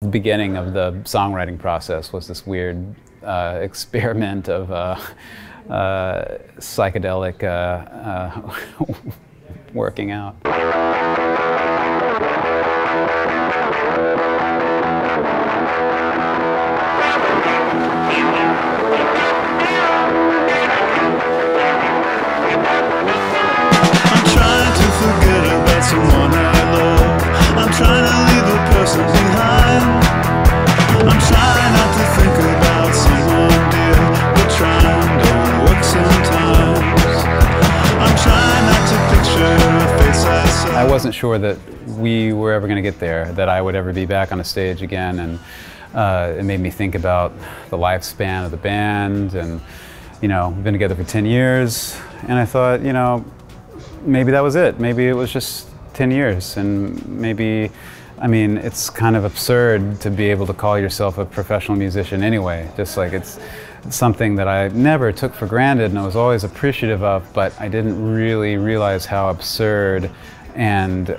The beginning of the songwriting process was this weird experiment of psychedelic working out. I'm trying to forget about someone I love. I'm trying to leave the person behind. I'm trying not to think about someone dear, but trying don't work sometimes. I'm trying not to picture a face I saw. I wasn't sure that we were ever going to get there, that I would ever be back on a stage again, and it made me think about the lifespan of the band, and you know, we've been together for 10 years, and I thought, you know, maybe that was it. Maybe it was just 10 years, and maybe, I mean, it's kind of absurd to be able to call yourself a professional musician anyway. Just like it's something that I never took for granted and I was always appreciative of, but I didn't really realize how absurd and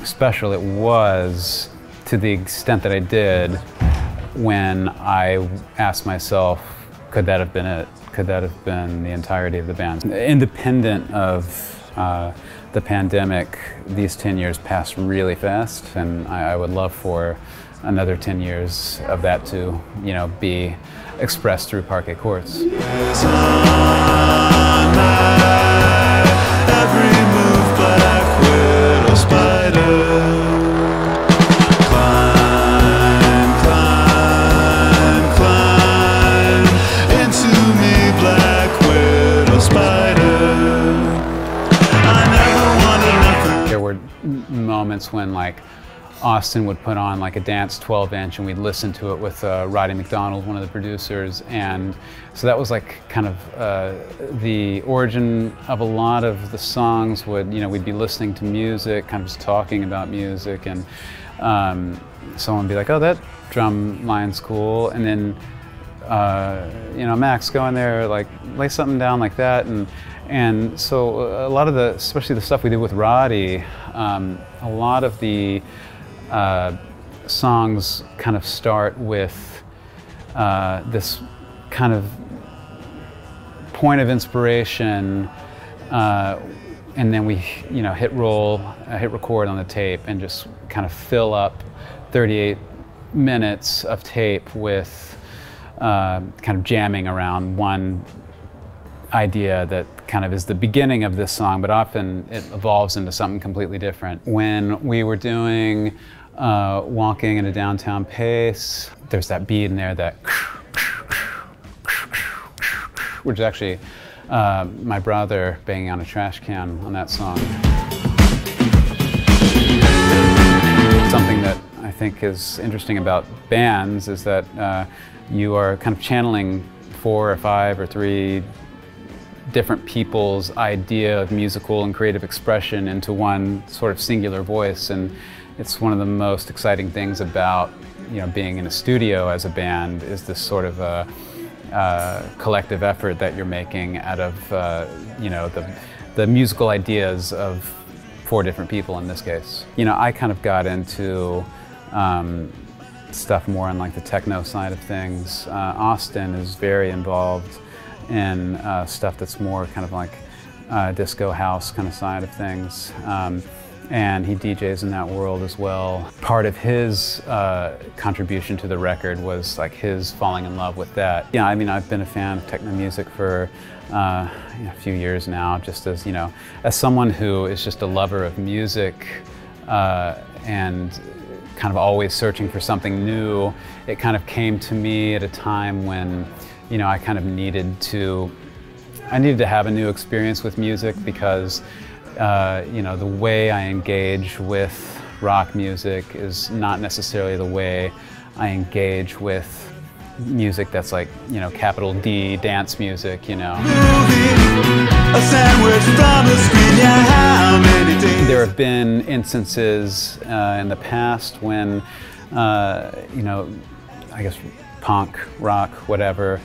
special it was to the extent that I did when I asked myself, could that have been it? Could that have been the entirety of the band? Independent of the pandemic, these 10 years passed really fast, and I would love for another 10 years of that to, you know, be expressed through Parquet Courts. Every move black widow spider. Climb, climb, climb into me, black widow spider. There were moments when, like, Austin would put on like a dance 12-inch and we'd listen to it with Roddy McDonald, one of the producers, and so that was like kind of the origin of a lot of the songs. Would, you know, we'd be listening to music, kind of just talking about music, and someone would be like, oh, that drum line's cool, and then you know, Max, go in there, like lay something down like that, and so a lot of the, especially the stuff we did with Roddy, a lot of the songs kind of start with this kind of point of inspiration, and then we, you know, hit record on the tape and just kind of fill up 38 minutes of tape with kind of jamming around one idea that kind of is the beginning of this song, but often it evolves into something completely different. When we were doing Walking in a Downtown Pace, there's that beat in there, that which is actually my brother banging on a trash can on that song. Something that I think is interesting about bands is that you are kind of channeling 4 or 5 or 3 different people's idea of musical and creative expression into one sort of singular voice, and it's one of the most exciting things about, you know, being in a studio as a band, is this sort of collective effort that you're making out of you know, the musical ideas of 4 different people in this case. You know, I kind of got into stuff more on like the techno side of things. Austin is very involved in stuff that's more kind of like disco house kind of side of things. And he DJs in that world as well. Part of his contribution to the record was like his falling in love with that. Yeah, I mean, I've been a fan of techno music for you know, a few years now, just as, you know, as someone who is just a lover of music and kind of always searching for something new. It kind of came to me at a time when, you know, I kind of needed to have a new experience with music, because you know, the way I engage with rock music is not necessarily the way I engage with music that's like, you know, capital D dance music, you know. There have been instances in the past when, you know, I guess punk, rock, whatever,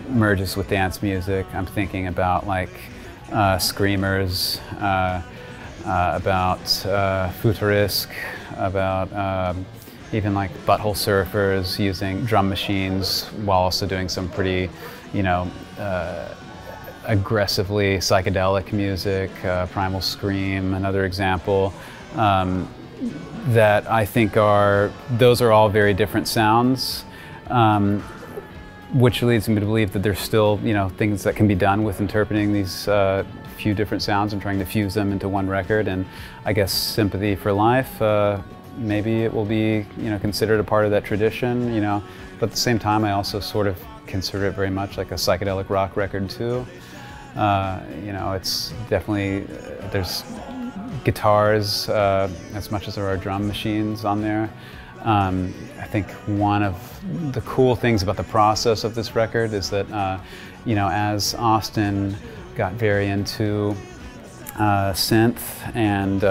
merges with dance music. I'm thinking about like Screamers, about Futurisque, about even like Butthole Surfers using drum machines while also doing some pretty, you know, aggressively psychedelic music. Primal Scream, another example. That I think those are all very different sounds, which leads me to believe that there's still, you know, things that can be done with interpreting these few different sounds and trying to fuse them into one record. And I guess Sympathy For Life, maybe it will be, you know, considered a part of that tradition, you know, but at the same time I also sort of consider it very much like a psychedelic rock record too. You know, it's definitely, there's guitars as much as there are drum machines on there. I think one of the cool things about the process of this record is that, you know, as Austin got very into synth and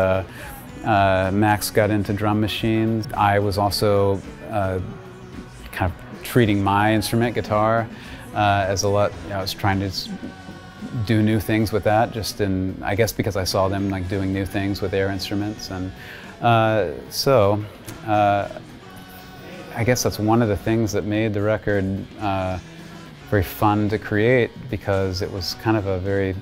Max got into drum machines, I was also kind of treating my instrument, guitar, as a lot, you know, I was trying to do new things with that, just in, I guess because I saw them like doing new things with their instruments. And so I guess that's one of the things that made the record very fun to create, because it was kind of a very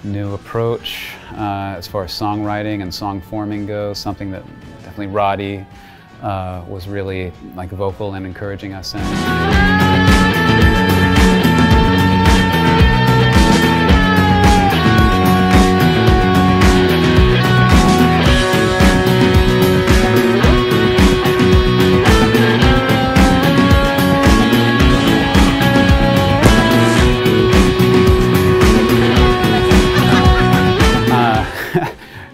new approach as far as songwriting and song forming goes, something that definitely Roddy was really like vocal and encouraging us in.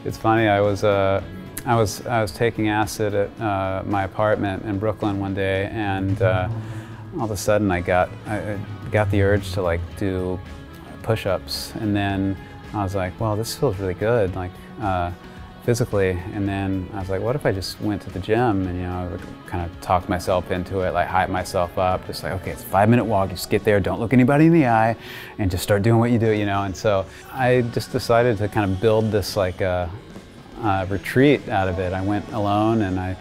It's funny. I was taking acid at my apartment in Brooklyn one day, and all of a sudden I got the urge to like do push-ups, and then I was like, well, this feels really good, like physically. And then I was like, what if I just went to the gym and, you know, kind of talk myself into it, like hype myself up, just like, okay, it's a 5-minute walk, just get there, don't look anybody in the eye, and just start doing what you do, you know. And so I just decided to kind of build this like retreat out of it. I went alone and I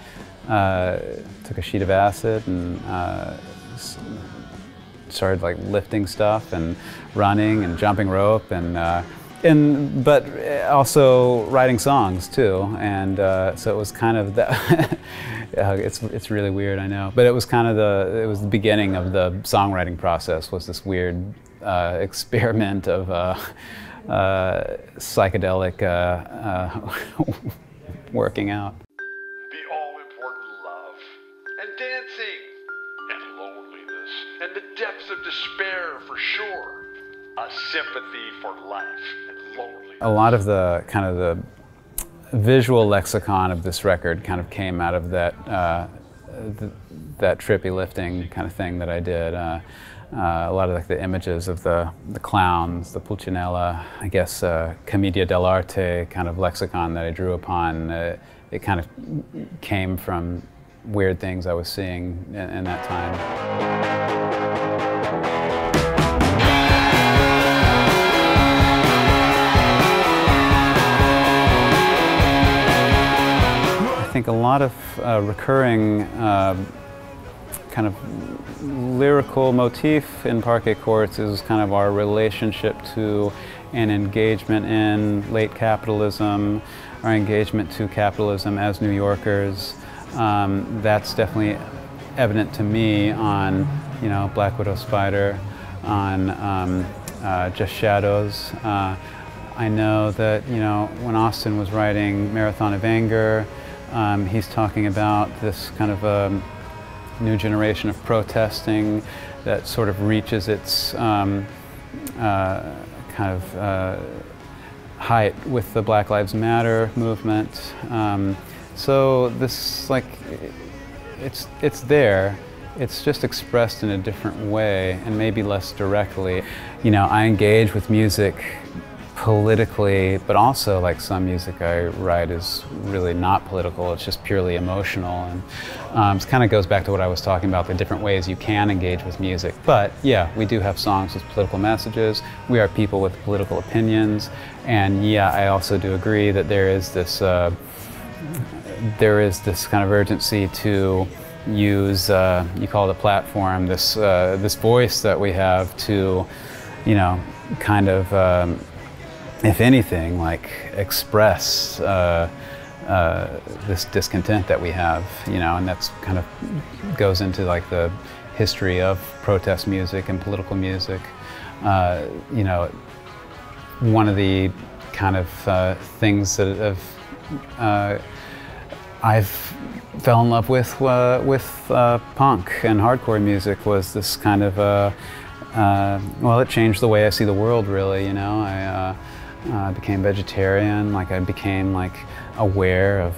took a sheet of acid and started like lifting stuff and running and jumping rope but also writing songs too. And so it was kind of that. It's really weird, I know, but it was kind of it was the beginning of the songwriting process. Was this weird experiment of psychedelic working out. The all-important love and dancing and loneliness and the depths of despair, for sure. A sympathy for life and loneliness. A lot of the kind of the visual lexicon of this record kind of came out of that that trippy lifting kind of thing that I did. A lot of like the images of the clowns, the Pulcinella, I guess commedia dell'arte kind of lexicon that I drew upon. It kind of came from weird things I was seeing in that time. I think a lot of recurring kind of lyrical motif in Parquet Courts is kind of our relationship to and engagement in late capitalism, our engagement to capitalism as New Yorkers. That's definitely evident to me on, you know, Black Widow Spider, on Just Shadows. I know that, you know, when Austin was writing Marathon of Anger, he's talking about this kind of new generation of protesting that sort of reaches its kind of height with the Black Lives Matter movement. So this, like, it's there. It's just expressed in a different way and maybe less directly. You know, I engage with music politically, but also like some music I write is really not political, it's just purely emotional. And it kind of goes back to what I was talking about, the different ways you can engage with music. But yeah, we do have songs with political messages, we are people with political opinions, and yeah, I also do agree that there is this there is this kind of urgency to use, you call it a platform, this voice that we have to, kind of, if anything, like express this discontent that we have, and that's kind of goes into like the history of protest music and political music. One of the kind of things that I've fell in love with punk and hardcore music was this kind of well, it changed the way I see the world, really. I became vegetarian. Like I became like aware of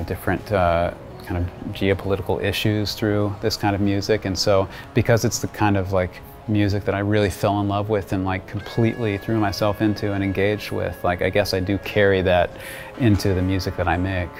different kind of geopolitical issues through this kind of music, and so because it's the kind of like music that I really fell in love with and like completely threw myself into and engaged with, like I guess I do carry that into the music that I make.